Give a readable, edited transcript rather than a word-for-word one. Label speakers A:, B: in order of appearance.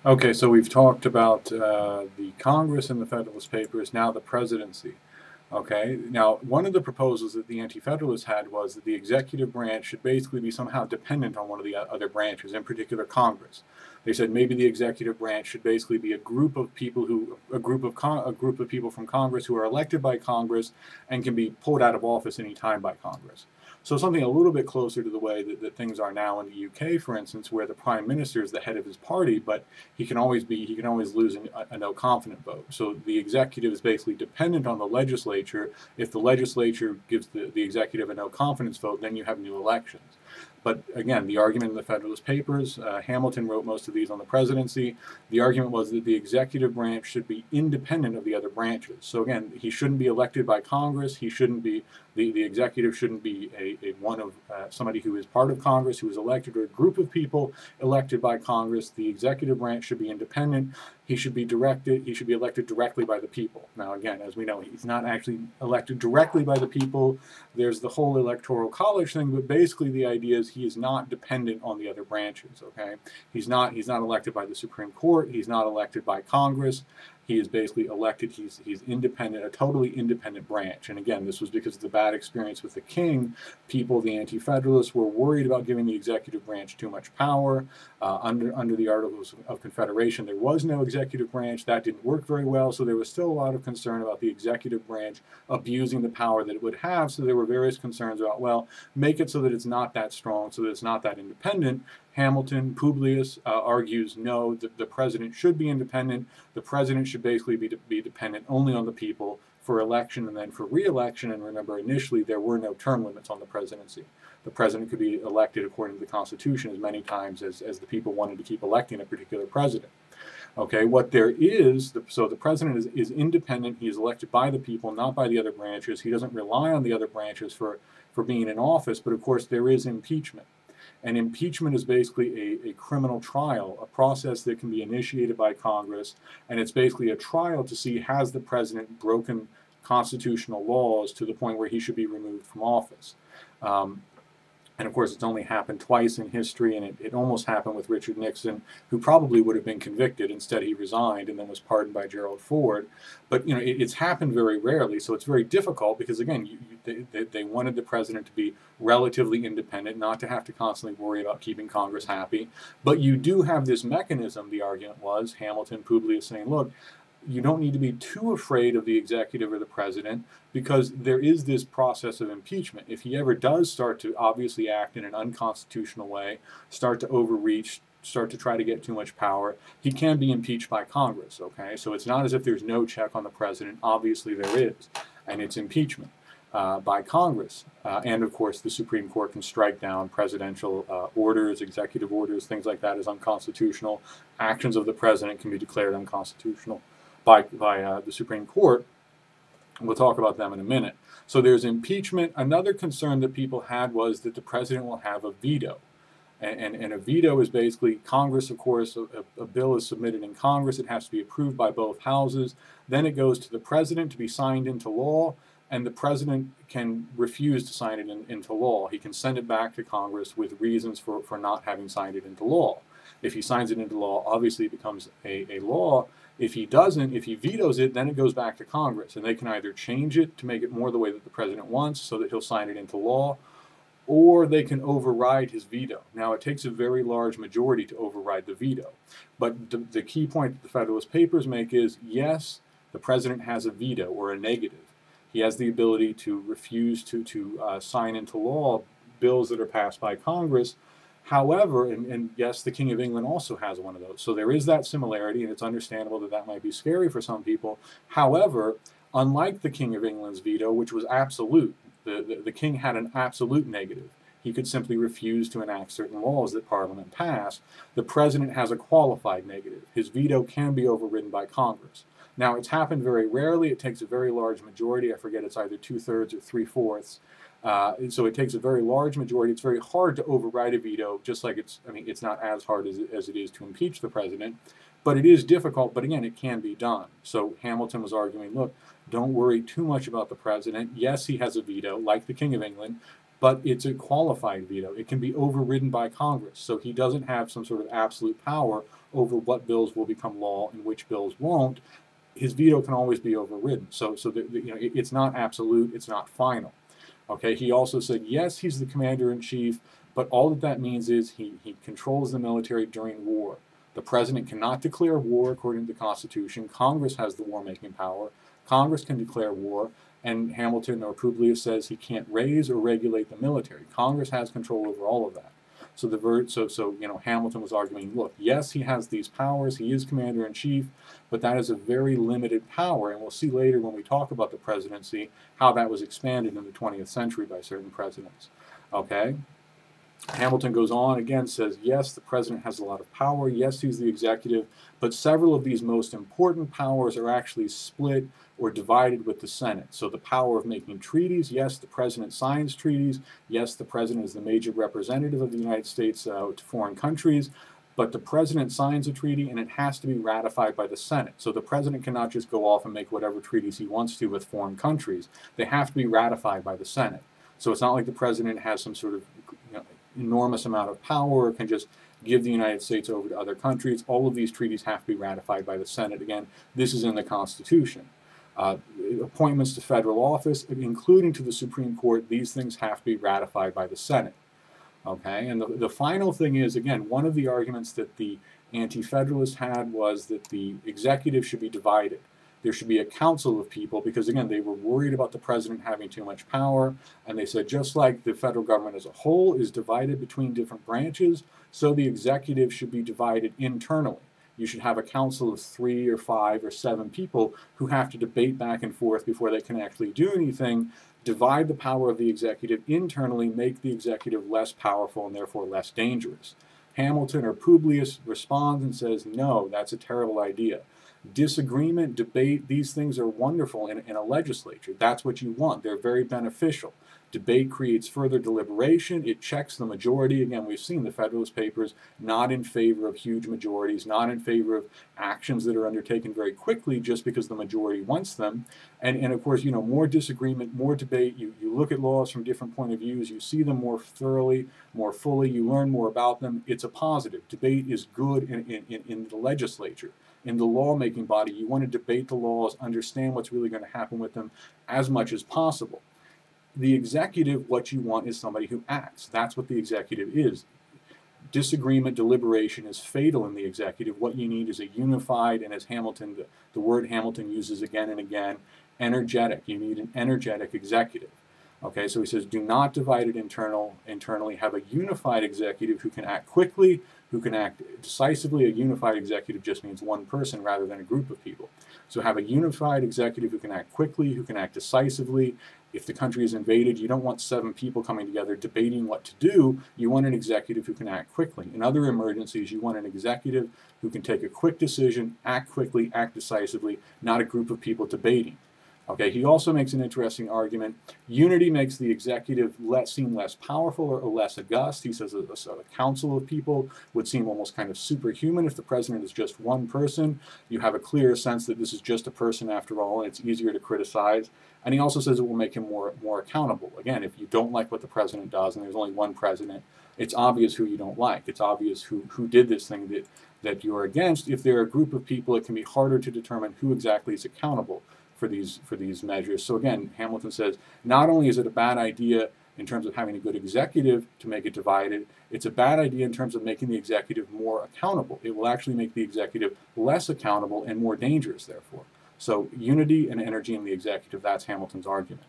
A: Okay, so we've talked about the Congress and the Federalist Papers, now the presidency. Okay, now one of the proposals that the Anti-Federalists had was that the executive branch should basically be somehow dependent on one of the other branches, in particular Congress. They said maybe the executive branch should basically be a group of people a group of people from Congress who are elected by Congress and can be pulled out of office any time by Congress. So something a little bit closer to the way that things are now in the UK, for instance, where the prime minister is the head of his party, but he can always lose a no confident vote. So the executive is basically dependent on the legislature. If the legislature gives the executive a no confidence vote, then you have new elections. But again, the argument in the Federalist Papers, Hamilton wrote most of these on the presidency. The argument was that the executive branch should be independent of the other branches. So again, he shouldn't be elected by Congress. He shouldn't be the executive shouldn't be somebody who is part of Congress, who is elected, or a group of people elected by Congress. The executive branch should be independent. He should be elected directly by the people. Now, again, as we know, he's not actually elected directly by the people. There's the whole electoral college thing, but basically the idea is he is not dependent on the other branches. Okay, he's not elected by the Supreme Court. He's not elected by Congress. He is basically elected. He's independent, a totally independent branch. And again, this was because of the bad experience with the king. People, the Anti-Federalists, were worried about giving the executive branch too much power. Under the Articles of Confederation, there was no executive branch. That didn't work very well. So there was still a lot of concern about the executive branch abusing the power that it would have. So there were various concerns about, well, make it so that it's not that strong, so that it's not that independent. Hamilton, Publius argues no, the president should be independent. The president should basically be dependent only on the people for election and then for re-election. And remember, initially there were no term limits on the presidency. The president could be elected according to the Constitution as many times as the people wanted to keep electing a particular president. Okay, what there is, so the president is independent. He is elected by the people, not by the other branches. He doesn't rely on the other branches for being in office, but of course there is impeachment. And impeachment is basically a criminal trial, a process that can be initiated by Congress, and it's basically a trial to see has the president broken constitutional laws to the point where he should be removed from office. And of course, it's only happened twice in history, and it almost happened with Richard Nixon, who probably would have been convicted. Instead, he resigned and then was pardoned by Gerald Ford. But it's happened very rarely, so it's very difficult because, again, they wanted the president to be relatively independent, not to have to constantly worry about keeping Congress happy. But you do have this mechanism, the argument was, Hamilton, Publius saying, look, you don't need to be too afraid of the executive or the president because there is this process of impeachment. If he ever does start to obviously act in an unconstitutional way, start to overreach, start to try to get too much power, he can be impeached by Congress, okay? So it's not as if there's no check on the president. Obviously there is, and it's impeachment by Congress. And of course, the Supreme Court can strike down presidential orders, executive orders, things like that as unconstitutional. Actions of the president can be declared unconstitutional by the Supreme Court. We'll talk about them in a minute. So there's impeachment. Another concern that people had was that the president will have a veto. And a veto is basically Congress, of course, a bill is submitted in Congress. It has to be approved by both houses. Then it goes to the president to be signed into law, and the president can refuse to sign it into law. He can send it back to Congress with reasons for not having signed it into law. If he signs it into law, obviously it becomes a law. If he doesn't, if he vetoes it, then it goes back to Congress, and they can either change it to make it more the way that the president wants so that he'll sign it into law, or they can override his veto. Now, it takes a very large majority to override the veto. But the key point that the Federalist Papers make is, yes, the president has a veto or a negative. He has the ability to refuse to sign into law bills that are passed by Congress. However, and yes, the King of England also has one of those. So there is that similarity, and it's understandable that that might be scary for some people. However, unlike the King of England's veto, which was absolute, the king had an absolute negative. He could simply refuse to enact certain laws that Parliament passed. The president has a qualified negative. His veto can be overridden by Congress. Now, it's happened very rarely. It takes a very large majority. I forget, it's either 2/3 or 3/4. So it takes a very large majority. It's very hard to override a veto, just like it's not as hard as it is to impeach the president, but it is difficult. But again, it can be done. So Hamilton was arguing, look, don't worry too much about the president. Yes, he has a veto, like the King of England. but it's a qualified veto. It can be overridden by Congress. So he doesn't have some sort of absolute power over what bills will become law and which bills won't. His veto can always be overridden. So it's not absolute, it's not final. Okay, he also said, yes, he's the commander-in-chief, but all that means is he controls the military during war. The president cannot declare war according to the Constitution. Congress has the war-making power. Congress can declare war, and Hamilton or Publius says he can't raise or regulate the military. Congress has control over all of that. So Hamilton was arguing, look, yes, he has these powers. He is commander-in-chief, but that is a very limited power, and we'll see later when we talk about the presidency how that was expanded in the 20th century by certain presidents. Okay? Hamilton goes on again, says, yes, the president has a lot of power. Yes, he's the executive, but several of these most important powers are actually split or divided with the Senate. So the power of making treaties, yes, the president signs treaties. Yes, the president is the major representative of the United States to foreign countries, but the president signs a treaty and it has to be ratified by the Senate. So the president cannot just go off and make whatever treaties he wants to with foreign countries. They have to be ratified by the Senate. So it's not like the president has some sort of enormous amount of power or can just give the United States over to other countries. All of these treaties have to be ratified by the Senate. Again, this is in the Constitution. Appointments to federal office, including to the Supreme Court, these things have to be ratified by the Senate. Okay, and the final thing is, again, one of the arguments that the Anti-Federalists had was that the executive should be divided. There should be a council of people because, again, they were worried about the president having too much power, and they said just like the federal government as a whole is divided between different branches, so the executive should be divided internally. You should have a council of 3 or 5 or 7 people who have to debate back and forth before they can actually do anything, divide the power of the executive internally, make the executive less powerful and therefore less dangerous. Hamilton or Publius responds and says, no, that's a terrible idea. Disagreement, debate, these things are wonderful in a legislature. That's what you want. They're very beneficial. Debate creates further deliberation. It checks the majority. Again, we've seen the Federalist Papers not in favor of huge majorities, not in favor of actions that are undertaken very quickly just because the majority wants them. And of course, more disagreement, more debate. You look at laws from different point of views. You see them more thoroughly, more fully. You learn more about them. It's a positive. Debate is good in the legislature. In the lawmaking body, you want to debate the laws, understand what's really going to happen with them as much as possible. The executive, what you want is somebody who acts. That's what the executive is. Disagreement, deliberation is fatal in the executive. What you need is a unified, and as Hamilton, the word Hamilton uses again and again, energetic. You need an energetic executive. Okay, so he says, do not divide it internally. Have a unified executive who can act quickly, who can act decisively. A unified executive just means one person rather than a group of people. So have a unified executive who can act quickly, who can act decisively. If the country is invaded, you don't want 7 people coming together debating what to do. You want an executive who can act quickly. In other emergencies, you want an executive who can take a quick decision, act quickly, act decisively, not a group of people debating. Okay, he also makes an interesting argument. Unity makes the executive seem less powerful or less august. He says a council of people would seem almost kind of superhuman if the president is just one person. You have a clear sense that this is just a person after all, and it's easier to criticize. And he also says it will make him more accountable. Again, if you don't like what the president does, and there's only one president, it's obvious who you don't like. It's obvious who did this thing that you're against. If there are a group of people, it can be harder to determine who exactly is accountable for these measures. So again, Hamilton says, not only is it a bad idea in terms of having a good executive to make it divided, it's a bad idea in terms of making the executive more accountable. It will actually make the executive less accountable and more dangerous, therefore. So unity and energy in the executive, that's Hamilton's argument.